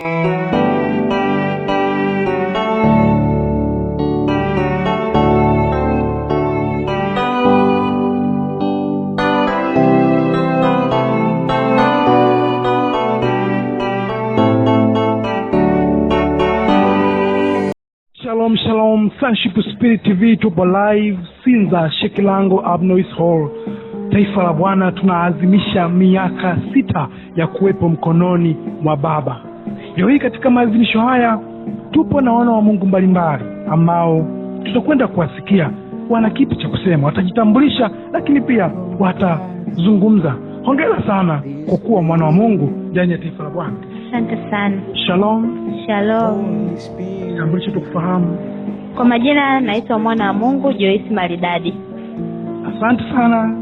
Shalom, shalom, Sonship Spirit TV, tupo live Sinza Shekilango Abnois Hall. Taifa la Bwana tunaazimisha miaka 6 ya kuwepo mkononi mwa Baba. Leo hii katika maadhimisho haya tupo na wana wa Mungu mbalimbali ambao tutakwenda kuwasikia wana kipi cha kusema, watajitambulisha lakini pia watazungumza. Hongera sana kwa kuwa mwana wa Mungu ndani ya taifa la Bwana. Asante sana. Shalom. Shalom. Tambulisha tukufahamu. Kwa majina naitwa mwana wa Mungu Joyce Maridadi. Asante sana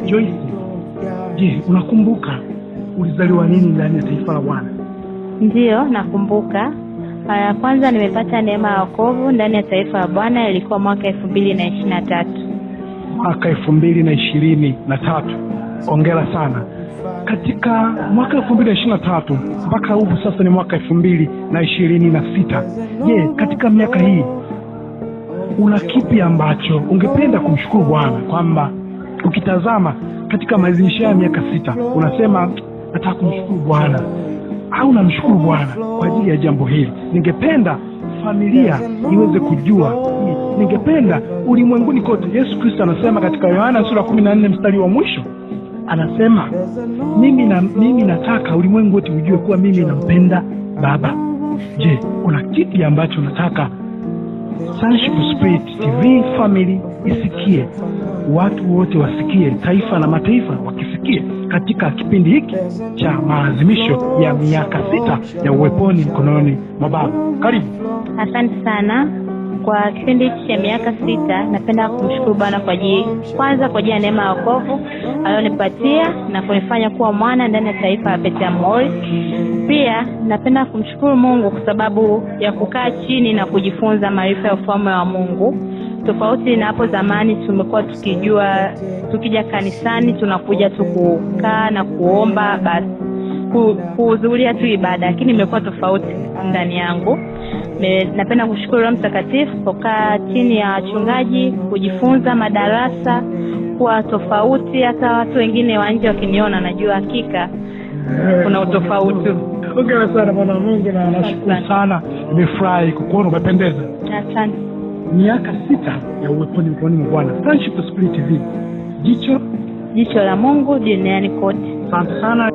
Joyce. Je, unakumbuka ulizaliwa nini ndani ya taifa la Bwana? Ndiyo, nakumbuka. Mara ya kwanza nimepata neema ya wokovu ndani ya taifa la Bwana ilikuwa mwaka 2023. Mwaka 2023. Hongera sana. Katika mwaka 2023 mpaka huu sasa ni mwaka 2026. Je, katika miaka hii una kipi ambacho ungependa kumshukuru Bwana, kwamba ukitazama katika maadhimisho ya miaka 6 unasema nataka kumshukuru Bwana, au namshukuru Bwana kwa ajili ya jambo hili? Ningependa familia iweze kujua, ningependa ulimwenguni kote. Yesu Kristo anasema katika Yohana sura 14 mstari wa mwisho, anasema mimi nataka ulimwengu wote ujue kuwa mimi nampenda Baba. Je, kuna kipi ambacho nataka Sonship Spirit TV family isikie, watu wote wasikie, taifa na mataifa wakisikie katika kipindi hiki cha maadhimisho ya miaka 6 ya uweponi mkononi mwa Baba? Karibu. Asante sana. Kwa kipindi cha miaka 6 napenda kumshukuru Bwana kwa ajili ya neema ya wokovu aliyonipatia na kunifanya kuwa mwana ndani ya taifa la Petamori. Pia napenda kumshukuru Mungu kwa sababu ya kukaa chini na kujifunza maarifa ya ufalme wa Mungu. Tofauti na hapo zamani tumekuwa tukija kanisani tunakuja tu kukaa na kuomba basi, kuhudhuria tu ibada, lakini imekuwa tofauti ndani yangu. Napenda kushukuru Roho Mtakatifu kukaa chini ya wachungaji, kujifunza madarasa kwa tofauti. Hata watu wengine wa nje wakiniona najua hakika kuna utofauti. Hongera sana mwana wa Mungu na nashukuru sana. Nimefurahi kukuona, umependeza. Asante. Miaka 6 ya uweponi mkononi mwa Bwana. Sonship Spirit TV. Jicho la Mungu duniani kote. Asante sana.